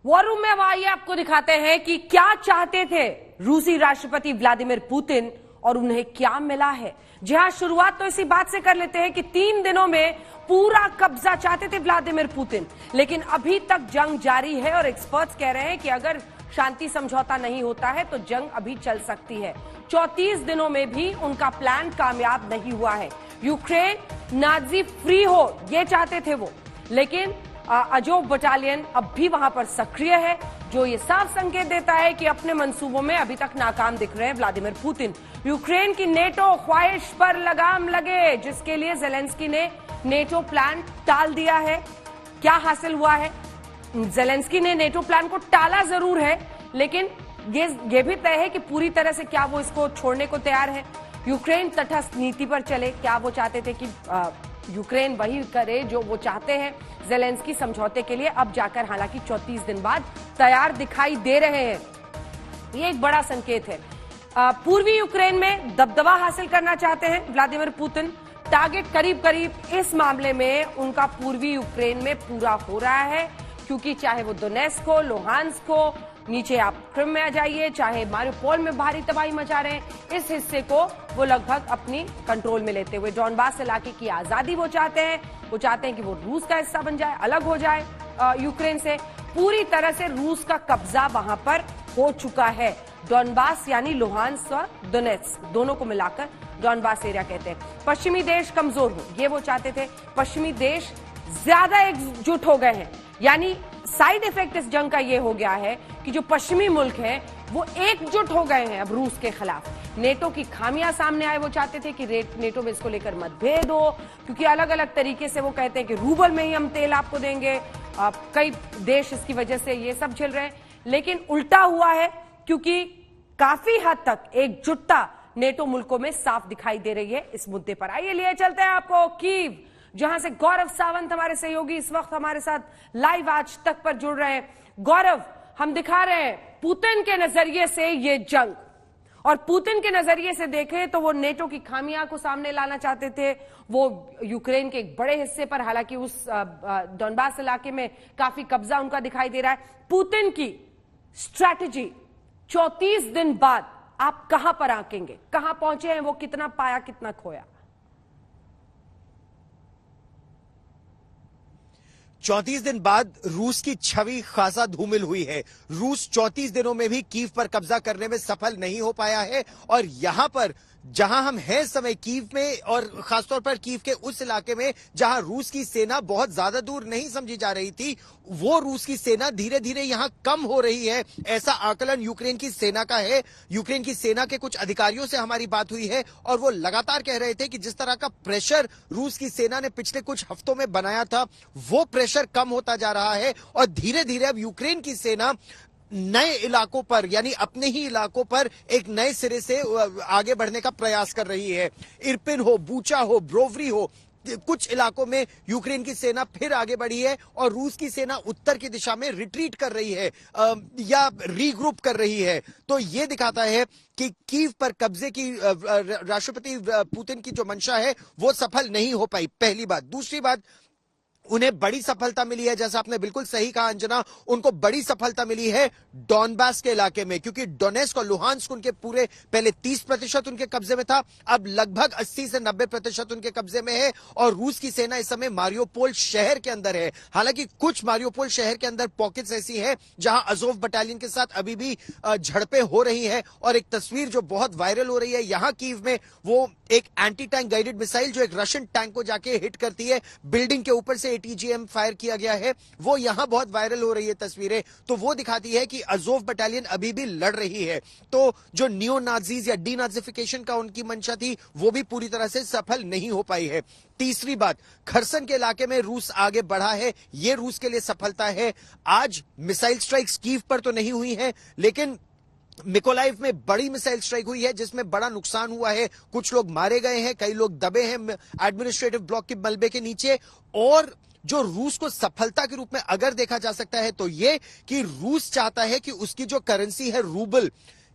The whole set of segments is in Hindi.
वॉर रूम में अब आइए आपको दिखाते हैं कि क्या चाहते थे रूसी राष्ट्रपति व्लादिमीर पुतिन और उन्हें क्या मिला है। जी हां, शुरुआत तो इसी बात से कर लेते हैं कि 3 दिनों में पूरा कब्जा चाहते थे व्लादिमीर पुतिन, लेकिन अभी तक जंग जारी है और एक्सपर्ट्स कह रहे हैं कि अगर शांति समझौता नहीं होता है तो जंग अभी चल सकती है। 34 दिनों में भी उनका प्लान कामयाब नहीं हुआ है। यूक्रेन नाजी फ्री हो ये चाहते थे वो, लेकिन अजोव बटालियन अब भी वहां पर सक्रिय है, जो ये साफ संकेत देता है कि अपने मंसूबों में अभी तक नाकाम दिख रहे हैं व्लादिमीर पुतिन। यूक्रेन की नेटो ख्वाहिश पर लगाम लगे, जिसके लिए जेलेंस्की ने नेटो प्लान टाल दिया है। क्या हासिल हुआ है? जेलेंस्की ने नेटो प्लान को टाला जरूर है, लेकिन ये भी तय है कि पूरी तरह से क्या वो इसको छोड़ने को तैयार है। यूक्रेन तटस्थ नीति पर चले, क्या वो चाहते थे कि यूक्रेन वही करे जो वो चाहते हैं जेलेंस्की समझौते के लिए अब जाकर हालांकि 34 दिन बाद तैयार दिखाई दे रहे हैं। ये एक बड़ा संकेत है। पूर्वी यूक्रेन में दबदबा हासिल करना चाहते हैं व्लादिमीर पुतिन। टारगेट करीब करीब इस मामले में उनका पूर्वी यूक्रेन में पूरा हो रहा है, क्योंकि चाहे वो दोनेत्स्क हो, लुहांस्क हो, नीचे आप क्रिम में आ जाइए, चाहे मारिउपोल में भारी तबाही मचा रहे हैं, इस हिस्से को वो लगभग अपनी कंट्रोल में लेते हुए डॉनबास इलाके की आजादी वो चाहते हैं। वो चाहते हैं कि वो रूस का हिस्सा बन जाए, अलग हो जाए यूक्रेन से। पूरी तरह से रूस का कब्जा वहां पर हो चुका है। डॉनबास यानी लुहांस्क और दोनेत्स्क दोनों को मिलाकर डॉनबास एरिया कहते हैं। पश्चिमी देश कमजोर हो ये वो चाहते थे। पश्चिमी देश ज्यादा एकजुट हो गए हैं, यानी साइड इफेक्ट इस जंग का ये हो गया है कि जो पश्चिमी मुल्क हैं वो एकजुट हो गए हैं अब रूस के खिलाफ। नेटो की खामियां सामने आए, वो चाहते थे कि नेटो में इसको लेकर मतभेद हो, क्योंकि अलग अलग तरीके से वो कहते हैं कि रूबल में ही हम तेल आपको देंगे। कई देश इसकी वजह से ये सब झेल रहे हैं, लेकिन उल्टा हुआ है, क्योंकि काफी हद तक एकजुटता नेटो मुल्कों में साफ दिखाई दे रही है इस मुद्दे पर। आइए लिए चलते हैं आपको कीव, जहां से गौरव सावंत हमारे सहयोगी इस वक्त हमारे साथ लाइव आज तक पर जुड़ रहे हैं। गौरव, हम दिखा रहे हैं पुतिन के नजरिए से ये जंग, और पुतिन के नजरिए से देखें तो वो नेटो की खामियां को सामने लाना चाहते थे। वो यूक्रेन के एक बड़े हिस्से पर, हालांकि उस डॉनबास इलाके में काफी कब्जा उनका दिखाई दे रहा है। पुतिन की स्ट्रैटेजी 34 दिन बाद आप कहां पर आंकेंगे? कहां पहुंचे हैं वो? कितना पाया, कितना खोया? 34 दिन बाद रूस की छवि खासा धूमिल हुई है। रूस 34 दिनों में भी कीव पर कब्जा करने में सफल नहीं हो पाया है, और यहां पर जहां हम हैं इस समय कीव में, और खासतौर पर कीव के उस इलाके में जहां रूस की सेना बहुत ज्यादा दूर नहीं समझी जा रही थी, वो रूस की सेना धीरे धीरे यहां कम हो रही है, ऐसा आकलन यूक्रेन की सेना का है। यूक्रेन की सेना के कुछ अधिकारियों से हमारी बात हुई है, और वो लगातार कह रहे थे कि जिस तरह का प्रेशर रूस की सेना ने पिछले कुछ हफ्तों में बनाया था, वो प्रेशर कम होता जा रहा है, और धीरे धीरे अब यूक्रेन की सेना नए इलाकों पर, यानी अपने ही इलाकों पर एक नए सिरे से आगे बढ़ने का प्रयास कर रही है। इरपिन हो, बूचा हो, ब्रोवरी हो, कुछ इलाकों में यूक्रेन की सेना फिर आगे बढ़ी है, और रूस की सेना उत्तर की दिशा में रिट्रीट कर रही है या रीग्रुप कर रही है। तो यह दिखाता है कि कीव पर कब्जे की राष्ट्रपति पुतिन की जो मंशा है वो सफल नहीं हो पाई, पहली बात। दूसरी बात, उन्हें बड़ी सफलता मिली है, जैसा आपने बिल्कुल सही कहा अंजना, उनको बड़ी सफलता मिली है डॉनबास के इलाके में, क्योंकि डोनेत्स्क और लुहांस्क उनके पूरे पहले 30% उनके कब्जे में था, अब लगभग 80 से 90% उनके कब्जे में है, और रूस की सेना इस समय मारिउपोल शहर के अंदर है। हालांकि कुछ मारिउपोल शहर के अंदर पॉकेट्स ऐसी है जहां अजोव बटालियन के साथ अभी भी झड़पें हो रही है, और एक तस्वीर जो बहुत वायरल हो रही है यहां कीव में, वो एक एंटी टैंक गाइडेड मिसाइल जो एक रशियन टैंक को जाके हिट करती है, बिल्डिंग के ऊपर से ATGM फायर किया गया है, वो यहां बहुत वायरल हो रही है तस्वीरें। तो वो दिखाती है कि अजोव बटालियन अभी भी लड़ रही है। तो जो नियो नाजीज या डीनाजिफिकेशन का उनकी मंशा थी, वो भी पूरी तरह से सफल नहीं हो पाई है। तीसरी बात, खरसन के इलाके में रूस आगे बढ़ा है, ये रूस के लिए सफलता है। आज मिसाइल स्ट्राइक्स कीव पर तो नहीं हुई है, लेकिन मिकोलाइव में बड़ी मिसाइल स्ट्राइक हुई है, जिसमें बड़ा नुकसान हुआ है। कुछ लोग मारे गए हैं, कई लोग दबे हैं एडमिनिस्ट्रेटिव ब्लॉक के मलबे के नीचे। और जो रूस को सफलता के रूप में अगर देखा जा सकता है तो ये कि रूस चाहता है कि उसकी जो करेंसी है रूबल,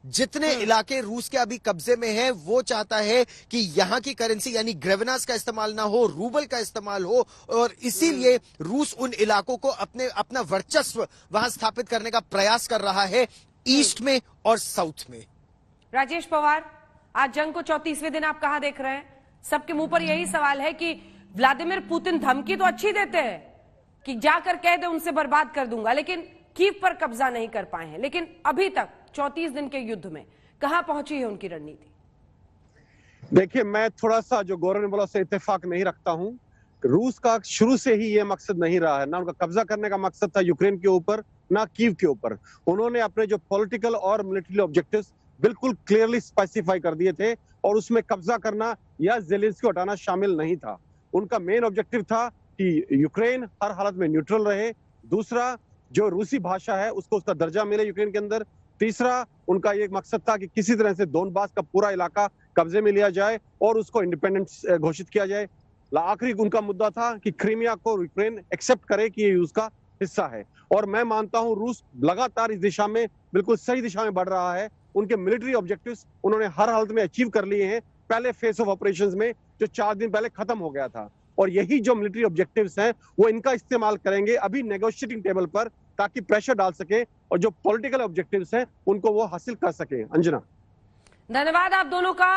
जितने इलाके रूस के अभी कब्जे में हैं, वो चाहता है कि यहां की करेंसी यानी ग्रेवनास का इस्तेमाल ना हो, रूबल का इस्तेमाल हो, और इसीलिए रूस उन इलाकों को अपना वर्चस्व वहां स्थापित करने का प्रयास कर रहा है, ईस्ट में और साउथ में। राजेश पवार, आज जंग को 34वें दिन आप कहां देख रहे हैं? सबके मुंह पर यही सवाल है कि व्लादिमीर पुतिन धमकी तो अच्छी देते हैं कि जाकर कह दे उनसे बर्बाद कर दूंगा, लेकिन कीव पर कब्जा नहीं कर पाए हैं। लेकिन अभी तक 34 दिन के युद्ध में कहां पहुंची है उनकी रणनीति? देखिए, मैं थोड़ा सा जो गौरव ने बोला उससे इत्तेफाक नहीं रखता हूं। रूस का शुरू से ही ये मकसद नहीं रहा है, ना उनका कब्जा करने का मकसद था यूक्रेन के ऊपर, ना कीव के ऊपर। उन्होंने अपने जो पॉलिटिकल और मिलिट्री ऑब्जेक्टिव्स बिल्कुल क्लियरली स्पेसिफाई कर दिए थे, और उसमें कब्जा करना या ज़ेलेंस्की को हटाना शामिल नहीं था। उनका मेन ऑब्जेक्टिव था कि यूक्रेन हर हालत में न्यूट्रल रहे। दूसरा, जो रूसी भाषा है उसको उसका दर्जा मिले यूक्रेन के अंदर। तीसरा, उनका ये मकसद था कि किसी तरह से दोनबास का पूरा इलाका कब्जे में लिया जाए और उसको इंडिपेंडेंस घोषित किया जाए। आखिरी उनका मुद्दा था कि क्रीमिया को यूक्रेन एक्सेप्ट करे कि ये उसका हिस्सा है। और मैं मानता हूं रूस लगातार इस दिशा में बिल्कुल सही दिशा में बढ़ रहा है। उनके मिलिट्री ऑब्जेक्टिव्स उन्होंने हर हालत में अचीव कर लिए हैं, पहले फेस ऑफ ऑपरेशंस में जो 4 दिन पहले खत्म हो गया था। और यही जो मिलिट्री ऑब्जेक्टिव्स हैं वो इनका इस्तेमाल करेंगे अभी नेगोशिएटिंग टेबल पर, ताकि प्रेशर डाल सके और जो पॉलिटिकल ऑब्जेक्टिव्स हैं उनको वो हासिल कर सके। अंजना, धन्यवाद आप दोनों का।